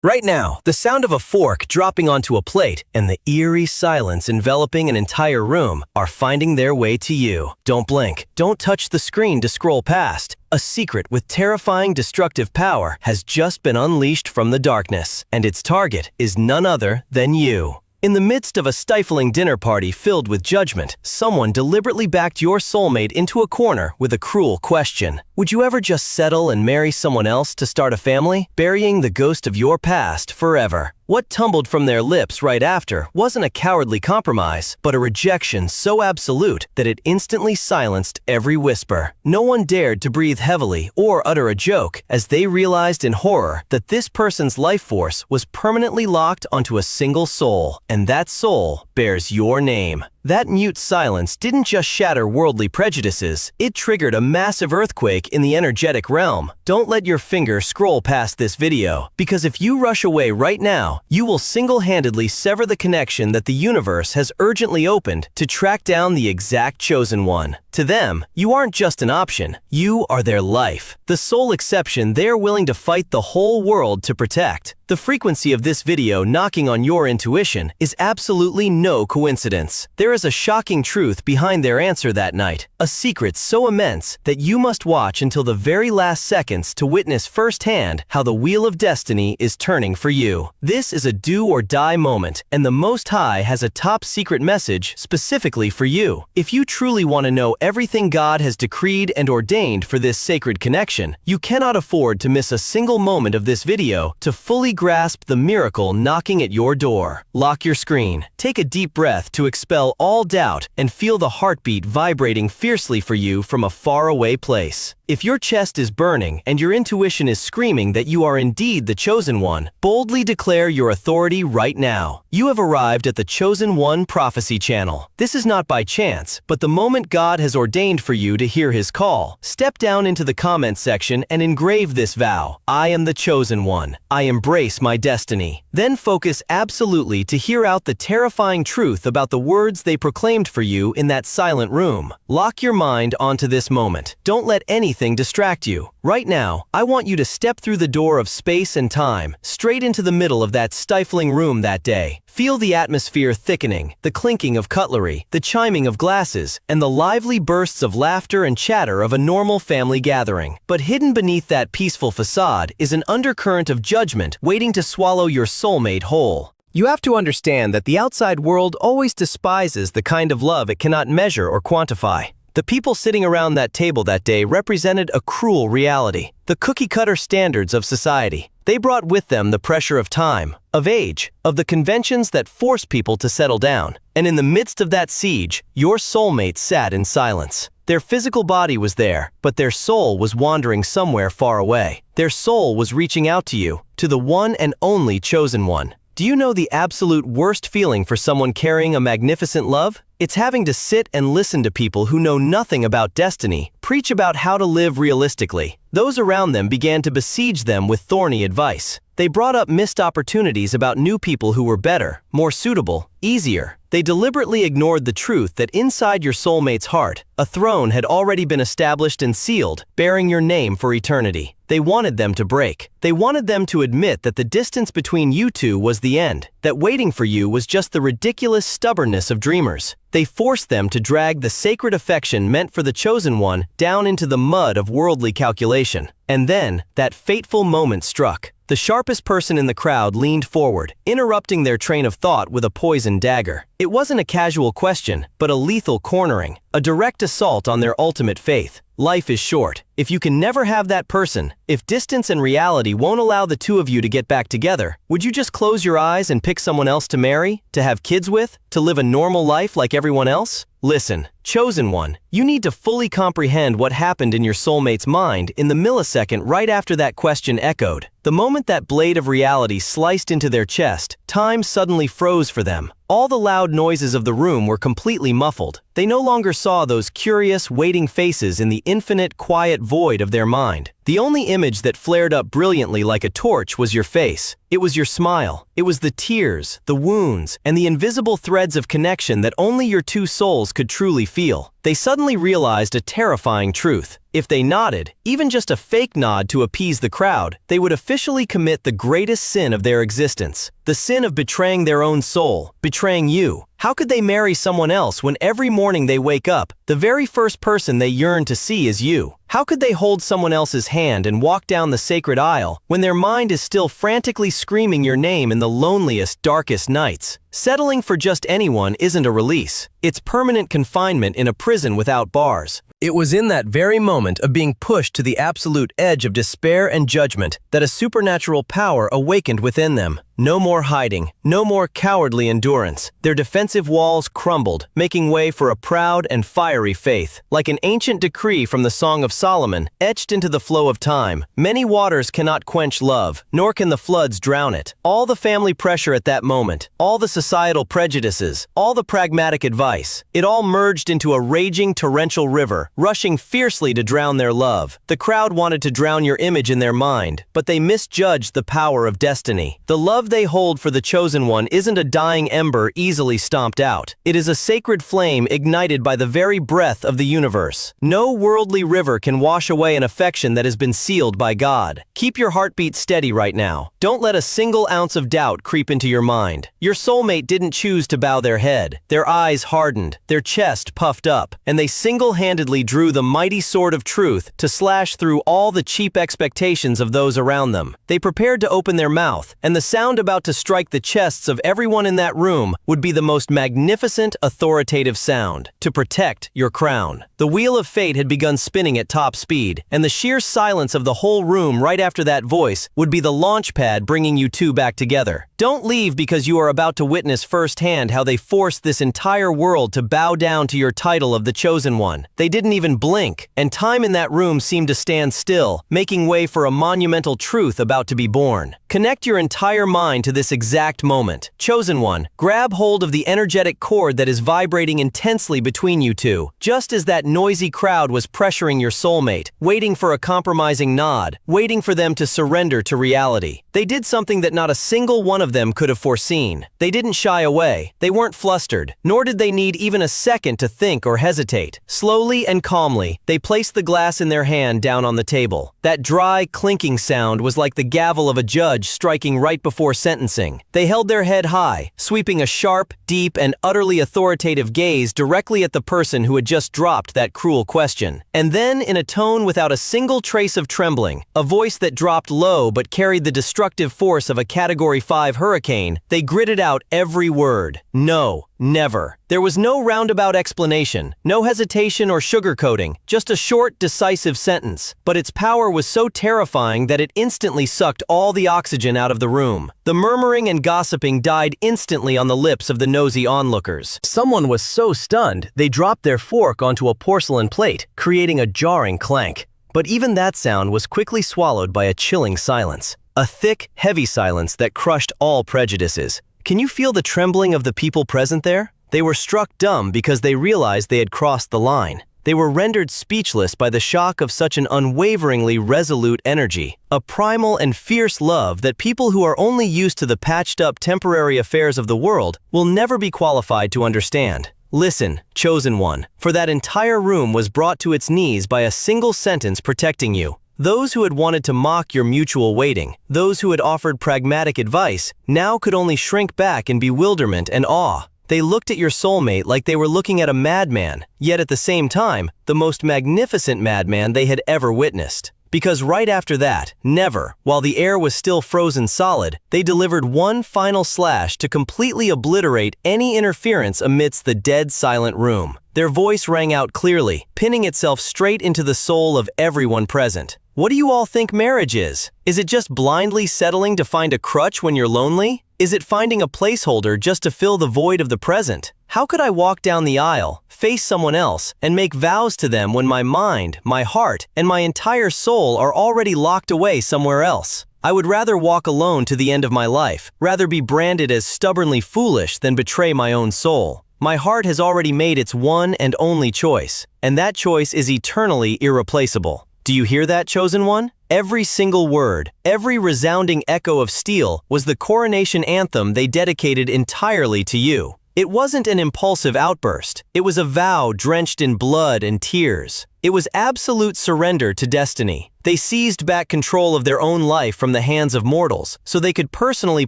Right now, the sound of a fork dropping onto a plate and the eerie silence enveloping an entire room are finding their way to you. Don't blink. Don't touch the screen to scroll past. A secret with terrifying destructive power has just been unleashed from the darkness, and its target is none other than you. In the midst of a stifling dinner party filled with judgment, someone deliberately backed your soulmate into a corner with a cruel question. Would you ever just settle and marry someone else to start a family, burying the ghost of your past forever? What tumbled from their lips right after wasn't a cowardly compromise, but a rejection so absolute that it instantly silenced every whisper. No one dared to breathe heavily or utter a joke as they realized in horror that this person's life force was permanently locked onto a single soul, and that soul bears your name. That mute silence didn't just shatter worldly prejudices, it triggered a massive earthquake in the energetic realm. Don't let your finger scroll past this video, because if you rush away right now, you will single-handedly sever the connection that the universe has urgently opened to track down the exact chosen one. To them, you aren't just an option, you are their life. The sole exception they're willing to fight the whole world to protect. The frequency of this video knocking on your intuition is absolutely no coincidence. There is a shocking truth behind their answer that night, a secret so immense that you must watch until the very last seconds to witness firsthand how the wheel of destiny is turning for you. This is a do-or-die moment, and the Most High has a top-secret message specifically for you. If you truly want to know everything God has decreed and ordained for this sacred connection, you cannot afford to miss a single moment of this video to fully grasp the miracle knocking at your door. Lock your screen, take a deep breath to expel all doubt, and feel the heartbeat vibrating fiercely for you from a faraway place. If your chest is burning and your intuition is screaming that you are indeed the chosen one, boldly declare your authority right now. You have arrived at the Chosen One Prophecy Channel. This is not by chance, but the moment God has ordained for you to hear His call. Step down into the comment section and engrave this vow. I am the chosen one. I embrace my destiny. Then focus absolutely to hear out the terrifying truth about the words they proclaimed for you in that silent room. Lock your mind onto this moment. Don't let anything distract you. Right now, I want you to step through the door of space and time, straight into the middle of that stifling room that day. Feel the atmosphere thickening, the clinking of cutlery, the chiming of glasses, and the lively bursts of laughter and chatter of a normal family gathering. But hidden beneath that peaceful facade is an undercurrent of judgment waiting to swallow your soulmate whole. You have to understand that the outside world always despises the kind of love it cannot measure or quantify. The people sitting around that table that day represented a cruel reality, the cookie-cutter standards of society. They brought with them the pressure of time, of age, of the conventions that force people to settle down. And in the midst of that siege, your soulmate sat in silence. Their physical body was there, but their soul was wandering somewhere far away. Their soul was reaching out to you, to the one and only chosen one. Do you know the absolute worst feeling for someone carrying a magnificent love? It's having to sit and listen to people who know nothing about destiny preach about how to live realistically. Those around them began to besiege them with thorny advice. They brought up missed opportunities about new people who were better, more suitable, easier. They deliberately ignored the truth that inside your soulmate's heart, a throne had already been established and sealed, bearing your name for eternity. They wanted them to break. They wanted them to admit that the distance between you two was the end, that waiting for you was just the ridiculous stubbornness of dreamers. They forced them to drag the sacred affection meant for the chosen one down into the mud of worldly calculation. And then, that fateful moment struck. The sharpest person in the crowd leaned forward, interrupting their train of thought with a poisoned dagger. It wasn't a casual question, but a lethal cornering, a direct assault on their ultimate faith. Life is short. If you can never have that person, if distance and reality won't allow the two of you to get back together, would you just close your eyes and pick someone else to marry, to have kids with, to live a normal life like everyone else? Listen, chosen one, you need to fully comprehend what happened in your soulmate's mind in the millisecond right after that question echoed. The moment that blade of reality sliced into their chest, time suddenly froze for them. All the loud noises of the room were completely muffled. They no longer saw those curious, waiting faces in the infinite, quiet void of their mind. The only image that flared up brilliantly like a torch was your face. It was your smile. It was the tears, the wounds, and the invisible threads of connection that only your two souls could truly feel. They suddenly realized a terrifying truth. If they nodded, even just a fake nod to appease the crowd, they would officially commit the greatest sin of their existence. The sin of betraying their own soul, betraying you. How could they marry someone else when every morning they wake up, the very first person they yearn to see is you? How could they hold someone else's hand and walk down the sacred aisle when their mind is still frantically screaming your name in the loneliest, darkest nights? Settling for just anyone isn't a release. It's permanent confinement in a prison without bars. It was in that very moment of being pushed to the absolute edge of despair and judgment that a supernatural power awakened within them. No more hiding, no more cowardly endurance. Their defensive walls crumbled, making way for a proud and fiery faith. Like an ancient decree from the Song of Solomon, etched into the flow of time, many waters cannot quench love, nor can the floods drown it. All the family pressure at that moment, all the societal prejudices, all the pragmatic advice, it all merged into a raging torrential river, rushing fiercely to drown their love. The crowd wanted to drown your image in their mind, but they misjudged the power of destiny. The love they hold for the chosen one isn't a dying ember easily stomped out. It is a sacred flame ignited by the very breath of the universe. No worldly river can wash away an affection that has been sealed by God. Keep your heartbeat steady right now. Don't let a single ounce of doubt creep into your mind. Your soulmate didn't choose to bow their head. Their eyes hardened, their chest puffed up, and they single-handedly drew the mighty sword of truth to slash through all the cheap expectations of those around them. They prepared to open their mouth, and the sound about to strike the chests of everyone in that room would be the most magnificent, authoritative sound to protect your crown. The wheel of fate had begun spinning at top speed, and the sheer silence of the whole room right after that voice would be the launch pad bringing you two back together. Don't leave because you are about to witness firsthand how they forced this entire world to bow down to your title of the chosen one. They didn't even blink, and time in that room seemed to stand still, making way for a monumental truth about to be born. Connect your entire mind to this exact moment. Chosen one, grab hold of the energetic cord that is vibrating intensely between you two, just as that noisy crowd was pressuring your soulmate, waiting for a compromising nod, waiting for them to surrender to reality. They did something that not a single one of them could have foreseen. They didn't shy away. They weren't flustered, nor did they need even a second to think or hesitate. Slowly and calmly, they placed the glass in their hand down on the table. That dry, clinking sound was like the gavel of a judge striking right before sentencing. They held their head high, sweeping a sharp, deep, and utterly authoritative gaze directly at the person who had just dropped that cruel question. And then, in a tone without a single trace of trembling, a voice that dropped low but carried the destructive force of a Category 5 hurricane, they gritted out every word. No. Never. There was no roundabout explanation, no hesitation or sugarcoating, just a short, decisive sentence. But its power was so terrifying that it instantly sucked all the oxygen out of the room. The murmuring and gossiping died instantly on the lips of the nosy onlookers. Someone was so stunned, they dropped their fork onto a porcelain plate, creating a jarring clank. But even that sound was quickly swallowed by a chilling silence. A thick, heavy silence that crushed all prejudices. Can you feel the trembling of the people present there? They were struck dumb because they realized they had crossed the line. They were rendered speechless by the shock of such an unwaveringly resolute energy, a primal and fierce love that people who are only used to the patched-up temporary affairs of the world will never be qualified to understand. Listen, chosen one, for that entire room was brought to its knees by a single sentence protecting you. Those who had wanted to mock your mutual waiting, those who had offered pragmatic advice, now could only shrink back in bewilderment and awe. They looked at your soulmate like they were looking at a madman, yet at the same time, the most magnificent madman they had ever witnessed. Because right after that, never, while the air was still frozen solid, they delivered one final slash to completely obliterate any interference amidst the dead silent room. Their voice rang out clearly, pinning itself straight into the soul of everyone present. What do you all think marriage is? Is it just blindly settling to find a crutch when you're lonely? Is it finding a placeholder just to fill the void of the present? How could I walk down the aisle, face someone else, and make vows to them when my mind, my heart, and my entire soul are already locked away somewhere else? I would rather walk alone to the end of my life, rather be branded as stubbornly foolish than betray my own soul. My heart has already made its one and only choice, and that choice is eternally irreplaceable. Do you hear that, Chosen One? Every single word, every resounding echo of steel was the coronation anthem they dedicated entirely to you. It wasn't an impulsive outburst. It was a vow drenched in blood and tears. It was absolute surrender to destiny. They seized back control of their own life from the hands of mortals, so they could personally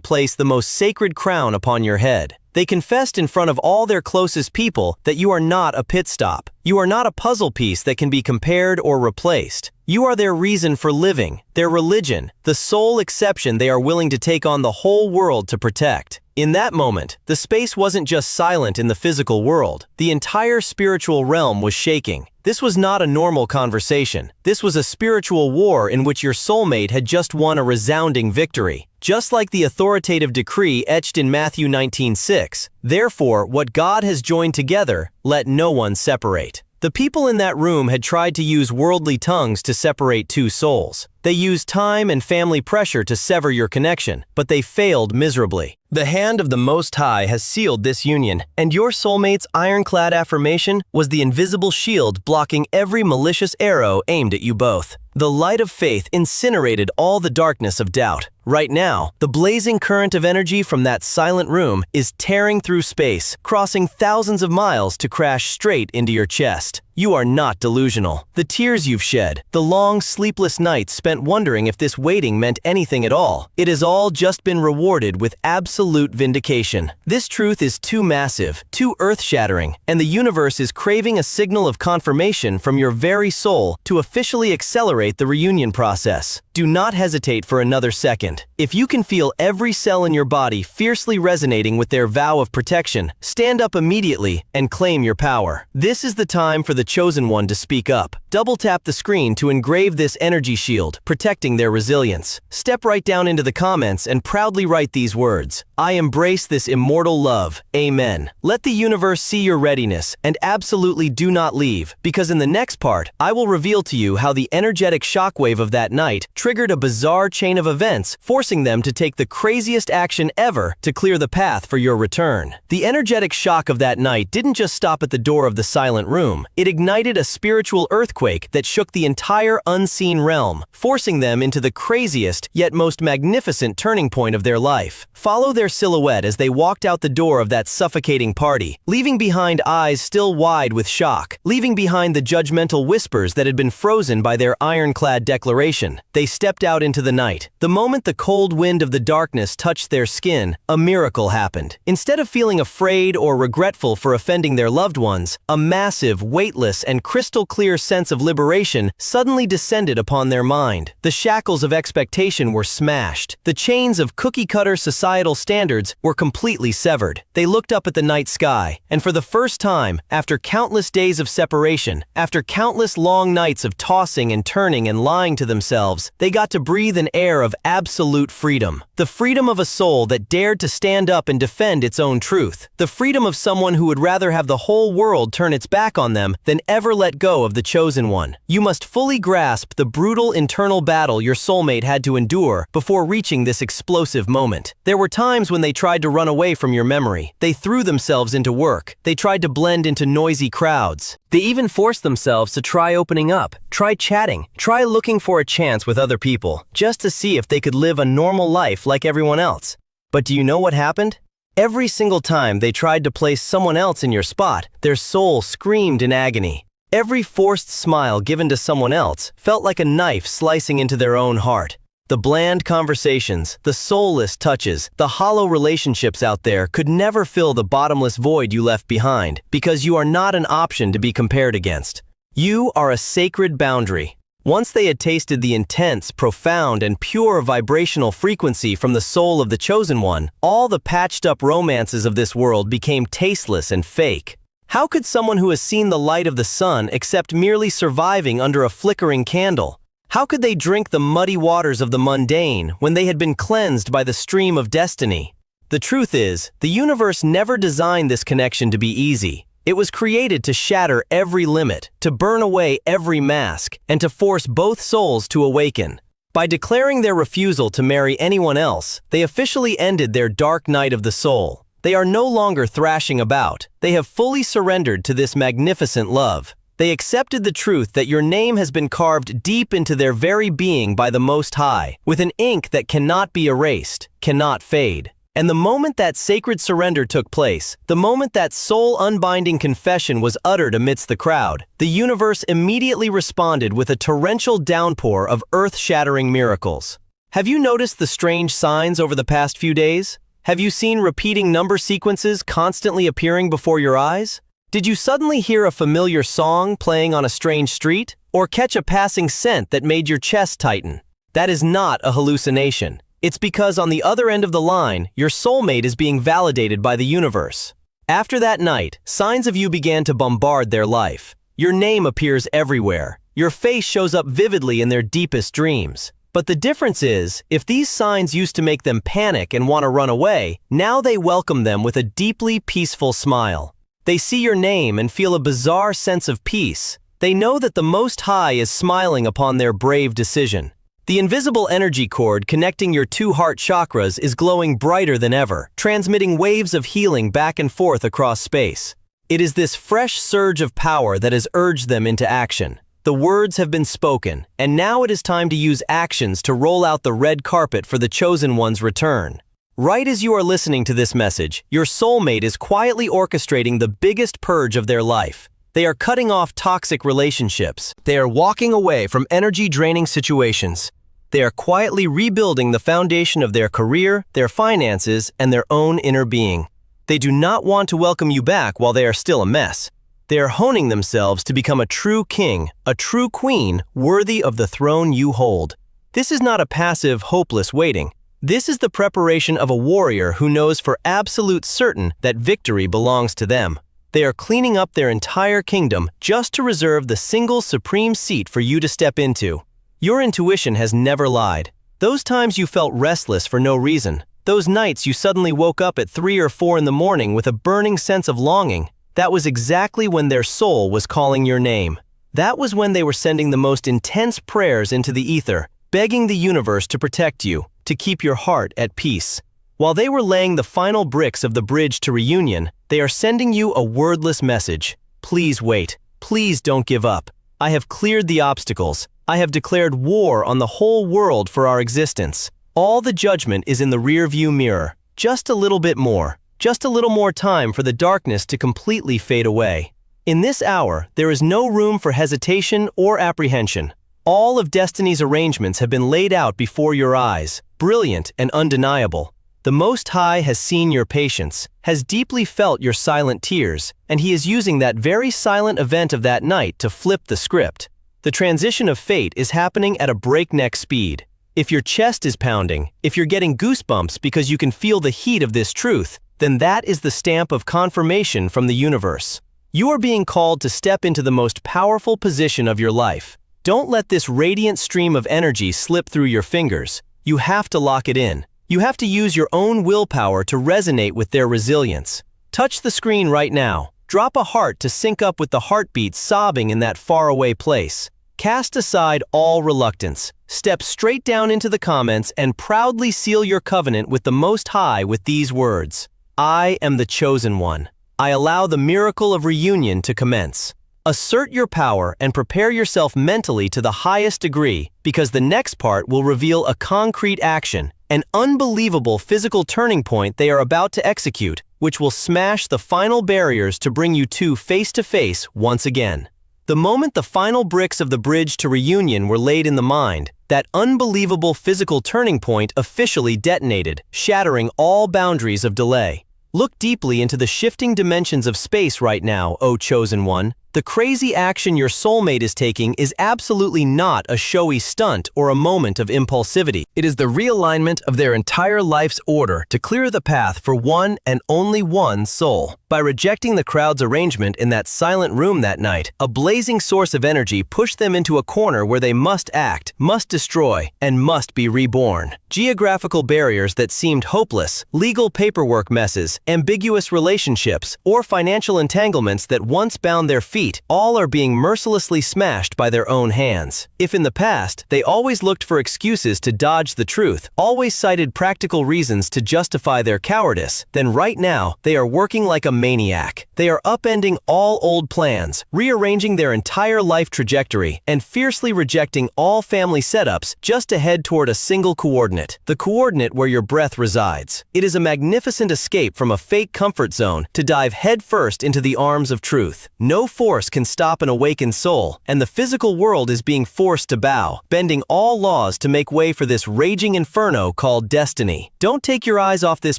place the most sacred crown upon your head. They confessed in front of all their closest people that you are not a pit stop. You are not a puzzle piece that can be compared or replaced. You are their reason for living, their religion, the sole exception they are willing to take on the whole world to protect. In that moment, the space wasn't just silent in the physical world. The entire spiritual realm was shaking. This was not a normal conversation. This was a spiritual war in which your soulmate had just won a resounding victory. Just like the authoritative decree etched in Matthew 19:6, therefore, what God has joined together, let no one separate. The people in that room had tried to use worldly tongues to separate two souls. They used time and family pressure to sever your connection, but they failed miserably. The hand of the Most High has sealed this union, and your soulmate's ironclad affirmation was the invisible shield blocking every malicious arrow aimed at you both. The light of faith incinerated all the darkness of doubt. Right now, the blazing current of energy from that silent room is tearing through space, crossing thousands of miles to crash straight into your chest. You are not delusional. The tears you've shed, the long, sleepless nights spent wondering if this waiting meant anything at all, it has all just been rewarded with absolute vindication. This truth is too massive, too earth-shattering, and the universe is craving a signal of confirmation from your very soul to officially accelerate the reunion process. Do not hesitate for another second. If you can feel every cell in your body fiercely resonating with their vow of protection, stand up immediately and claim your power. This is the time for the Chosen One to speak up. Double tap the screen to engrave this energy shield, protecting their resilience. Step right down into the comments and proudly write these words: I embrace this immortal love. Amen. Let the universe see your readiness, and absolutely do not leave, because in the next part, I will reveal to you how the energetic shockwave of that night triggered a bizarre chain of events, forcing them to take the craziest action ever to clear the path for your return. The energetic shock of that night didn't just stop at the door of the silent room. It ignited a spiritual earthquake that shook the entire unseen realm, forcing them into the craziest yet most magnificent turning point of their life. Follow their silhouette as they walked out the door of that suffocating party, leaving behind eyes still wide with shock, leaving behind the judgmental whispers that had been frozen by their ironclad declaration. They stepped out into the night. The moment the cold wind of the darkness touched their skin, a miracle happened. Instead of feeling afraid or regretful for offending their loved ones, a massive, weightless, and crystal-clear sense of liberation suddenly descended upon their mind. The shackles of expectation were smashed. The chains of cookie-cutter societal standards were completely severed. They looked up at the night sky, and for the first time, after countless days of separation, after countless long nights of tossing and turning and lying to themselves, they got to breathe an air of absolute freedom. The freedom of a soul that dared to stand up and defend its own truth. The freedom of someone who would rather have the whole world turn its back on them than ever let go of the Chosen One. You must fully grasp the brutal internal battle your soulmate had to endure before reaching this explosive moment. There were times when they tried to run away from your memory. They threw themselves into work. They tried to blend into noisy crowds. They even forced themselves to try opening up, try chatting, try looking for a chance with other people, just to see if they could live a normal life like everyone else. But do you know what happened? Every single time they tried to place someone else in your spot, their soul screamed in agony. Every forced smile given to someone else felt like a knife slicing into their own heart. The bland conversations, the soulless touches, the hollow relationships out there could never fill the bottomless void you left behind, because you are not an option to be compared against. You are a sacred boundary. Once they had tasted the intense, profound, and pure vibrational frequency from the soul of the Chosen One, all the patched-up romances of this world became tasteless and fake. How could someone who has seen the light of the sun accept merely surviving under a flickering candle? How could they drink the muddy waters of the mundane when they had been cleansed by the stream of destiny? The truth is, the universe never designed this connection to be easy. It was created to shatter every limit, to burn away every mask, and to force both souls to awaken. By declaring their refusal to marry anyone else, they officially ended their dark night of the soul. They are no longer thrashing about. They have fully surrendered to this magnificent love. They accepted the truth that your name has been carved deep into their very being by the Most High, with an ink that cannot be erased, cannot fade. And the moment that sacred surrender took place, the moment that soul-unbinding confession was uttered amidst the crowd, the universe immediately responded with a torrential downpour of earth-shattering miracles. Have you noticed the strange signs over the past few days? Have you seen repeating number sequences constantly appearing before your eyes? Did you suddenly hear a familiar song playing on a strange street? Or catch a passing scent that made your chest tighten? That is not a hallucination. It's because on the other end of the line, your soulmate is being validated by the universe. After that night, signs of you began to bombard their life. Your name appears everywhere. Your face shows up vividly in their deepest dreams. But the difference is, if these signs used to make them panic and want to run away, now they welcome them with a deeply peaceful smile. They see your name and feel a bizarre sense of peace. They know that the Most High is smiling upon their brave decision. The invisible energy cord connecting your two heart chakras is glowing brighter than ever, transmitting waves of healing back and forth across space. It is this fresh surge of power that has urged them into action. The words have been spoken, and now it is time to use actions to roll out the red carpet for the chosen one's return. Right as you are listening to this message, your soulmate is quietly orchestrating the biggest purge of their life. They are cutting off toxic relationships. They are walking away from energy-draining situations. They are quietly rebuilding the foundation of their career, their finances, and their own inner being. They do not want to welcome you back while they are still a mess. They are honing themselves to become a true king, a true queen, worthy of the throne you hold. This is not a passive, hopeless waiting. This is the preparation of a warrior who knows for absolute certain that victory belongs to them. They are cleaning up their entire kingdom just to reserve the single supreme seat for you to step into. Your intuition has never lied. Those times you felt restless for no reason, those nights you suddenly woke up at 3 or 4 in the morning with a burning sense of longing, that was exactly when their soul was calling your name. That was when they were sending the most intense prayers into the ether, begging the universe to protect you, to keep your heart at peace. While they were laying the final bricks of the bridge to reunion, they are sending you a wordless message. Please wait. Please don't give up. I have cleared the obstacles. I have declared war on the whole world for our existence. All the judgment is in the rearview mirror. Just a little bit more. Just a little more time for the darkness to completely fade away. In this hour, there is no room for hesitation or apprehension. All of destiny's arrangements have been laid out before your eyes, brilliant and undeniable. The Most High has seen your patience, has deeply felt your silent tears, and He is using that very silent event of that night to flip the script. The transition of fate is happening at a breakneck speed. If your chest is pounding, if you're getting goosebumps because you can feel the heat of this truth, then that is the stamp of confirmation from the universe. You are being called to step into the most powerful position of your life. Don't let this radiant stream of energy slip through your fingers. You have to lock it in. You have to use your own willpower to resonate with their resilience. Touch the screen right now. Drop a heart to sync up with the heartbeat sobbing in that faraway place. Cast aside all reluctance. Step straight down into the comments and proudly seal your covenant with the Most High with these words. I am the chosen one. I allow the miracle of reunion to commence. Assert your power and prepare yourself mentally to the highest degree, because the next part will reveal a concrete action, an unbelievable physical turning point they are about to execute, which will smash the final barriers to bring you two face to face once again. The moment the final bricks of the bridge to reunion were laid in the mind, that unbelievable physical turning point officially detonated, shattering all boundaries of delay. Look deeply into the shifting dimensions of space right now, O chosen one. The crazy action your soulmate is taking is absolutely not a showy stunt or a moment of impulsivity. It is the realignment of their entire life's order to clear the path for one and only one soul. By rejecting the crowd's arrangement in that silent room that night, a blazing source of energy pushed them into a corner where they must act, must destroy, and must be reborn. Geographical barriers that seemed hopeless, legal paperwork messes, ambiguous relationships, or financial entanglements that once bound their feet, all are being mercilessly smashed by their own hands. If in the past, they always looked for excuses to dodge the truth, always cited practical reasons to justify their cowardice, then right now, they are working like a maniac. They are upending all old plans, rearranging their entire life trajectory, and fiercely rejecting all family setups just to head toward a single coordinate, the coordinate where your breath resides. It is a magnificent escape from a fake comfort zone to dive headfirst into the arms of truth. No force can stop an awakened soul, and the physical world is being forced to bow, bending all laws to make way for this raging inferno called destiny. Don't take your eyes off this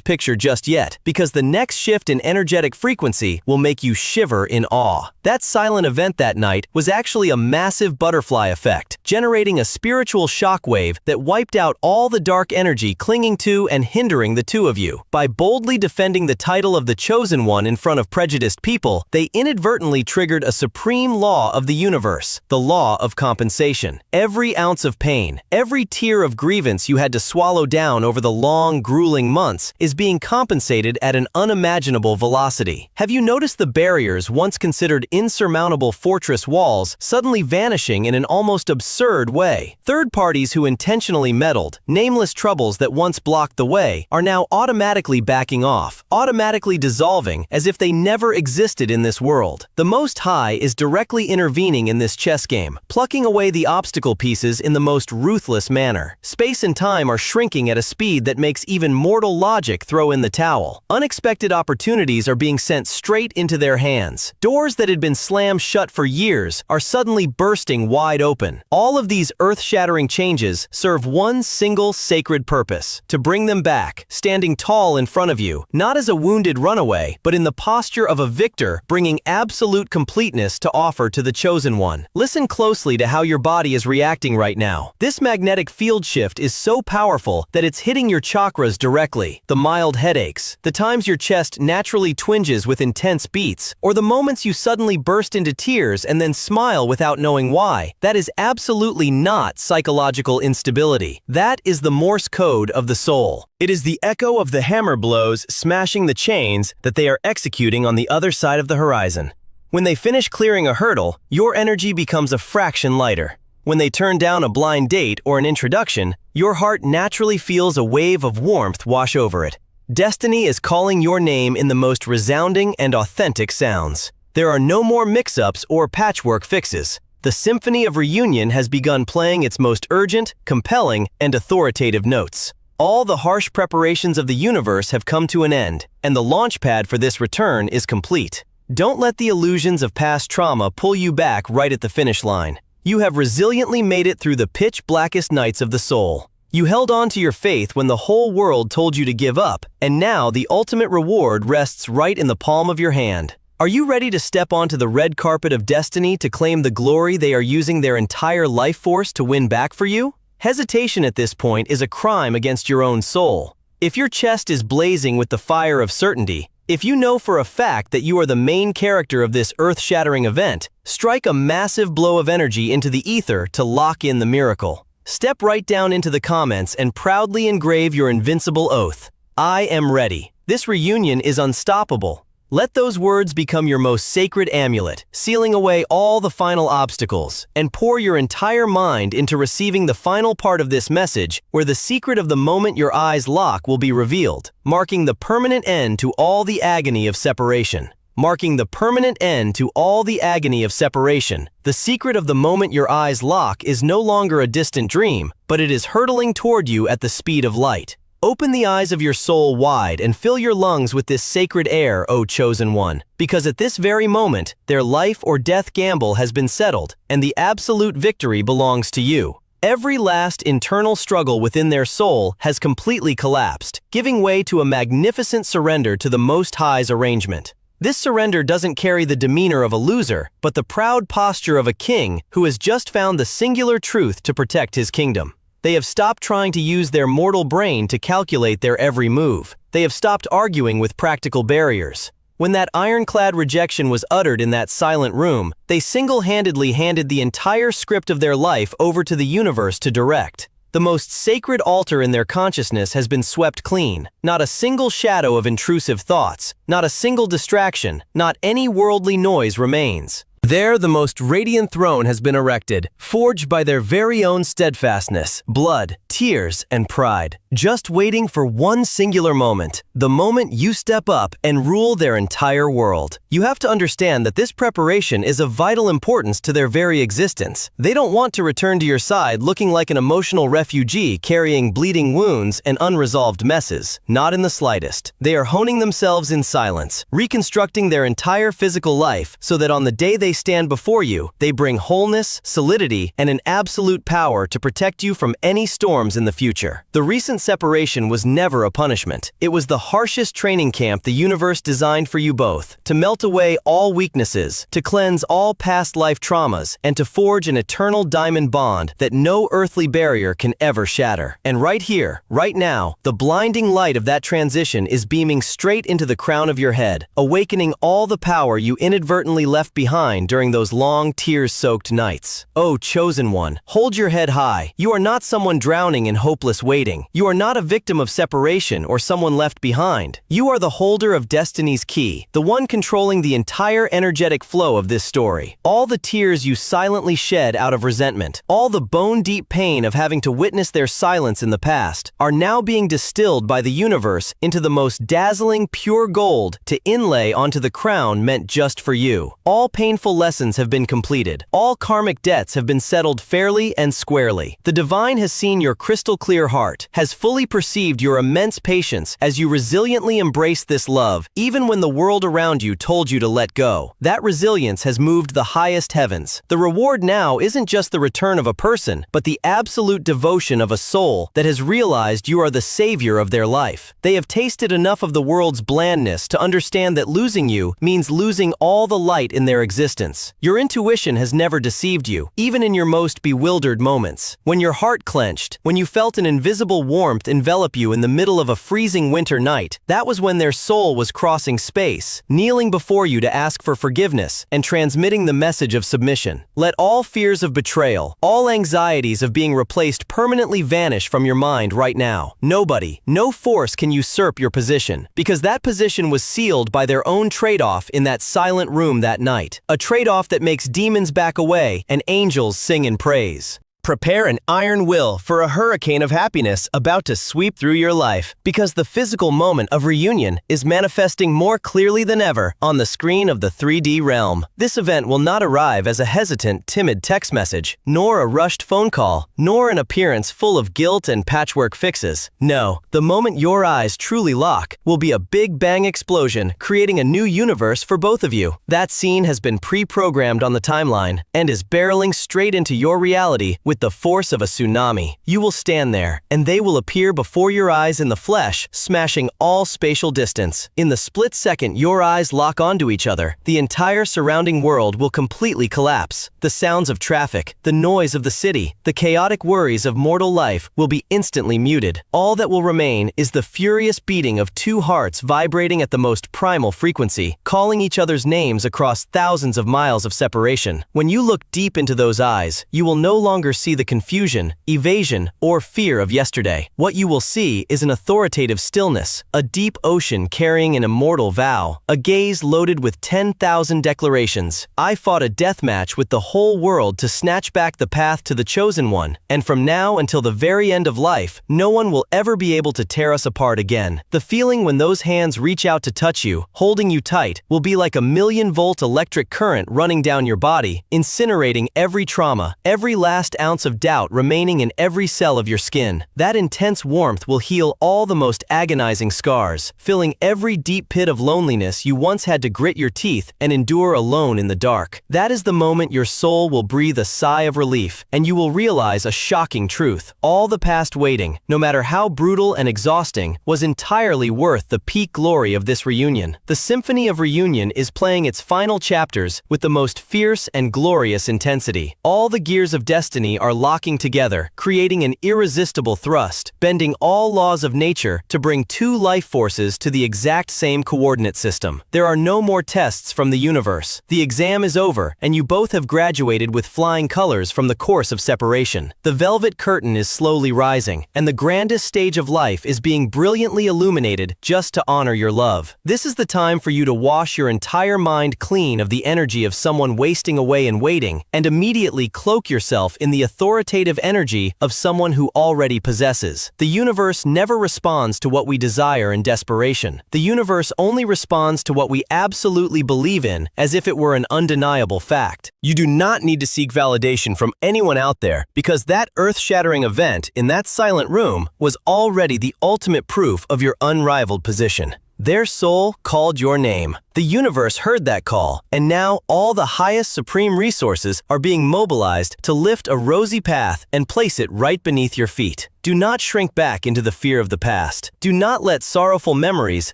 picture just yet, because the next shift in energetic frequency will make you shiver in awe. That silent event that night was actually a massive butterfly effect, generating a spiritual shockwave that wiped out all the dark energy clinging to and hindering the two of you. By boldly defending the title of the Chosen One in front of prejudiced people, they inadvertently triggered a supreme law of the universe, the law of compensation. Every ounce of pain, every tear of grievance you had to swallow down over the long, grueling months is being compensated at an unimaginable velocity. Have you noticed the barriers once considered insurmountable fortress walls suddenly vanishing in an almost absurd way? Third parties who intentionally meddled, nameless troubles that once blocked the way, are now automatically backing off, automatically dissolving as if they never existed in this world. The Most High is directly intervening in this chess game, plucking away the obstacle pieces in the most ruthless manner. Space and time are shrinking at a speed that makes even mortal logic throw in the towel. Unexpected opportunities are being sent straight into their hands. Doors that had been slammed shut for years are suddenly bursting wide open. All of these earth-shattering changes serve one single sacred purpose: to bring them back, standing tall in front of you, not as a wounded runaway, but in the posture of a victor, bringing absolute completeness to offer to the Chosen One. Listen closely to how your body is reacting right now. This magnetic field shift is so powerful that it's hitting your chakras directly. The mild headaches, the times your chest naturally twinges with intense beats, or the moments you suddenly burst into tears and then smile without knowing why, that is absolutely not psychological instability. That is the Morse code of the soul. It is the echo of the hammer blows smashing the chains that they are executing on the other side of the horizon. When they finish clearing a hurdle, your energy becomes a fraction lighter. When they turn down a blind date or an introduction, your heart naturally feels a wave of warmth wash over it. Destiny is calling your name in the most resounding and authentic sounds. There are no more mix-ups or patchwork fixes. The symphony of reunion has begun playing its most urgent, compelling, and authoritative notes. All the harsh preparations of the universe have come to an end, and the launch pad for this return is complete. Don't let the illusions of past trauma pull you back right at the finish line. You have resiliently made it through the pitch blackest nights of the soul. You held on to your faith when the whole world told you to give up, and now the ultimate reward rests right in the palm of your hand. Are you ready to step onto the red carpet of destiny to claim the glory they are using their entire life force to win back for you? Hesitation at this point is a crime against your own soul. If your chest is blazing with the fire of certainty, if you know for a fact that you are the main character of this earth-shattering event, strike a massive blow of energy into the ether to lock in the miracle. Step right down into the comments and proudly engrave your invincible oath. I am ready. This reunion is unstoppable. Let those words become your most sacred amulet, sealing away all the final obstacles, and pour your entire mind into receiving the final part of this message, where the secret of the moment your eyes lock will be revealed, marking the permanent end to all the agony of separation. Marking the permanent end to all the agony of separation. The secret of the moment your eyes lock is no longer a distant dream, but it is hurtling toward you at the speed of light. Open the eyes of your soul wide and fill your lungs with this sacred air, O Chosen One, because at this very moment, their life or death gamble has been settled, and the absolute victory belongs to you. Every last internal struggle within their soul has completely collapsed, giving way to a magnificent surrender to the Most High's arrangement. This surrender doesn't carry the demeanor of a loser, but the proud posture of a king who has just found the singular truth to protect his kingdom. They have stopped trying to use their mortal brain to calculate their every move. They have stopped arguing with practical barriers. When that ironclad rejection was uttered in that silent room, they single-handedly handed the entire script of their life over to the universe to direct. The most sacred altar in their consciousness has been swept clean. Not a single shadow of intrusive thoughts, not a single distraction, not any worldly noise remains. There, the most radiant throne has been erected, forged by their very own steadfastness, blood, tears, and pride, just waiting for one singular moment, the moment you step up and rule their entire world. You have to understand that this preparation is of vital importance to their very existence. They don't want to return to your side looking like an emotional refugee carrying bleeding wounds and unresolved messes. Not in the slightest. They are honing themselves in silence, reconstructing their entire physical life so that on the day they stand before you, they bring wholeness, solidity, and an absolute power to protect you from any storms in the future. The recent separation was never a punishment. It was the harshest training camp the universe designed for you both, to melt away all weaknesses, to cleanse all past life traumas, and to forge an eternal diamond bond that no earthly barrier can ever shatter. And right here, right now, the blinding light of that transition is beaming straight into the crown of your head, awakening all the power you inadvertently left behind during those long, tears-soaked nights. Oh, chosen one, hold your head high. You are not someone drowning in hopeless waiting. You are not a victim of separation or someone left behind. You are the holder of destiny's key, the one controlling the entire energetic flow of this story. All the tears you silently shed out of resentment, all the bone-deep pain of having to witness their silence in the past, are now being distilled by the universe into the most dazzling, pure gold to inlay onto the crown meant just for you. All painful lessons have been completed. All karmic debts have been settled fairly and squarely. The divine has seen your crystal-clear heart, has fully perceived your immense patience as you resiliently embrace this love, even when the world around you told you to let go. That resilience has moved the highest heavens. The reward now isn't just the return of a person, but the absolute devotion of a soul that has realized you are the savior of their life. They have tasted enough of the world's blandness to understand that losing you means losing all the light in their existence. Your intuition has never deceived you, even in your most bewildered moments. When your heart clenched, when you felt an invisible warmth envelop you in the middle of a freezing winter night, that was when their soul was crossing space, kneeling before you to ask for forgiveness and transmitting the message of submission. Let all fears of betrayal, all anxieties of being replaced permanently vanish from your mind right now. Nobody, no force can usurp your position, because that position was sealed by their own trade-off in that silent room that night. A trade-off that makes demons back away and angels sing in praise. Prepare an iron will for a hurricane of happiness about to sweep through your life, because the physical moment of reunion is manifesting more clearly than ever on the screen of the 3D realm. This event will not arrive as a hesitant, timid text message, nor a rushed phone call, nor an appearance full of guilt and patchwork fixes. No, the moment your eyes truly lock will be a big bang explosion, creating a new universe for both of you. That scene has been pre-programmed on the timeline and is barreling straight into your reality with the force of a tsunami. You will stand there, and they will appear before your eyes in the flesh, smashing all spatial distance. In the split second your eyes lock onto each other, the entire surrounding world will completely collapse. The sounds of traffic, the noise of the city, the chaotic worries of mortal life will be instantly muted. All that will remain is the furious beating of two hearts vibrating at the most primal frequency, calling each other's names across thousands of miles of separation. When you look deep into those eyes, you will no longer see the confusion, evasion, or fear of yesterday. What you will see is an authoritative stillness, a deep ocean carrying an immortal vow, a gaze loaded with 10,000 declarations. I fought a death match with the whole world to snatch back the path to the chosen one, and from now until the very end of life, no one will ever be able to tear us apart again. The feeling when those hands reach out to touch you, holding you tight, will be like a 1,000,000-volt electric current running down your body, incinerating every trauma, every last ounce of doubt remaining in every cell of your skin. That intense warmth will heal all the most agonizing scars, filling every deep pit of loneliness you once had to grit your teeth and endure alone in the dark. That is the moment your soul will breathe a sigh of relief, and you will realize a shocking truth. All the past waiting, no matter how brutal and exhausting, was entirely worth the peak glory of this reunion. The symphony of reunion is playing its final chapters with the most fierce and glorious intensity. All the gears of destiny are locking together, creating an irresistible thrust, bending all laws of nature to bring two life forces to the exact same coordinate system. There are no more tests from the universe. The exam is over, and you both have graduated with flying colors from the course of separation. The velvet curtain is slowly rising, and the grandest stage of life is being brilliantly illuminated just to honor your love. This is the time for you to wash your entire mind clean of the energy of someone wasting away and waiting, and immediately cloak yourself in the authoritative energy of someone who already possesses. The universe never responds to what we desire in desperation. The universe only responds to what we absolutely believe in, as if it were an undeniable fact. You do not need to seek validation from anyone out there, because that earth-shattering event in that silent room was already the ultimate proof of your unrivaled position. Their soul called your name. The universe heard that call, and now all the highest supreme resources are being mobilized to lift a rosy path and place it right beneath your feet. Do not shrink back into the fear of the past. Do not let sorrowful memories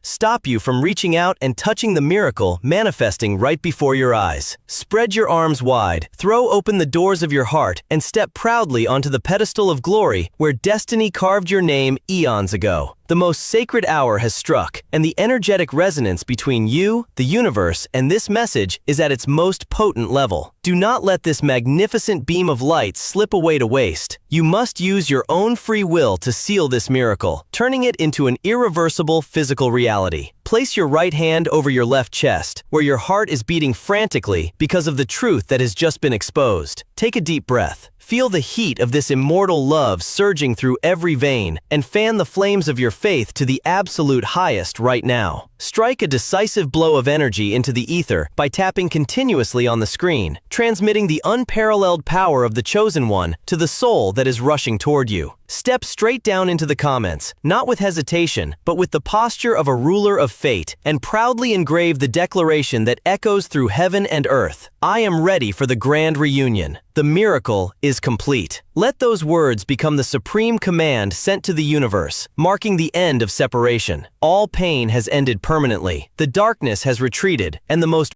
stop you from reaching out and touching the miracle manifesting right before your eyes. Spread your arms wide, throw open the doors of your heart, and step proudly onto the pedestal of glory where destiny carved your name eons ago. The most sacred hour has struck, and the energetic resonance between you, the universe, and this message is at its most potent level. Do not let this magnificent beam of light slip away to waste. You must use your own free will to seal this miracle, turning it into an irreversible physical reality. Place your right hand over your left chest, where your heart is beating frantically because of the truth that has just been exposed. Take a deep breath. Feel the heat of this immortal love surging through every vein, and fan the flames of your faith to the absolute highest right now. Strike a decisive blow of energy into the ether by tapping continuously on the screen, transmitting the unparalleled power of the Chosen One to the soul that is rushing toward you. Step straight down into the comments, not with hesitation, but with the posture of a ruler of fate, and proudly engrave the declaration that echoes through heaven and earth. I am ready for the grand reunion. The miracle is complete. Let those words become the supreme command sent to the universe, marking the end of separation. All pain has ended permanently. The darkness has retreated, and the most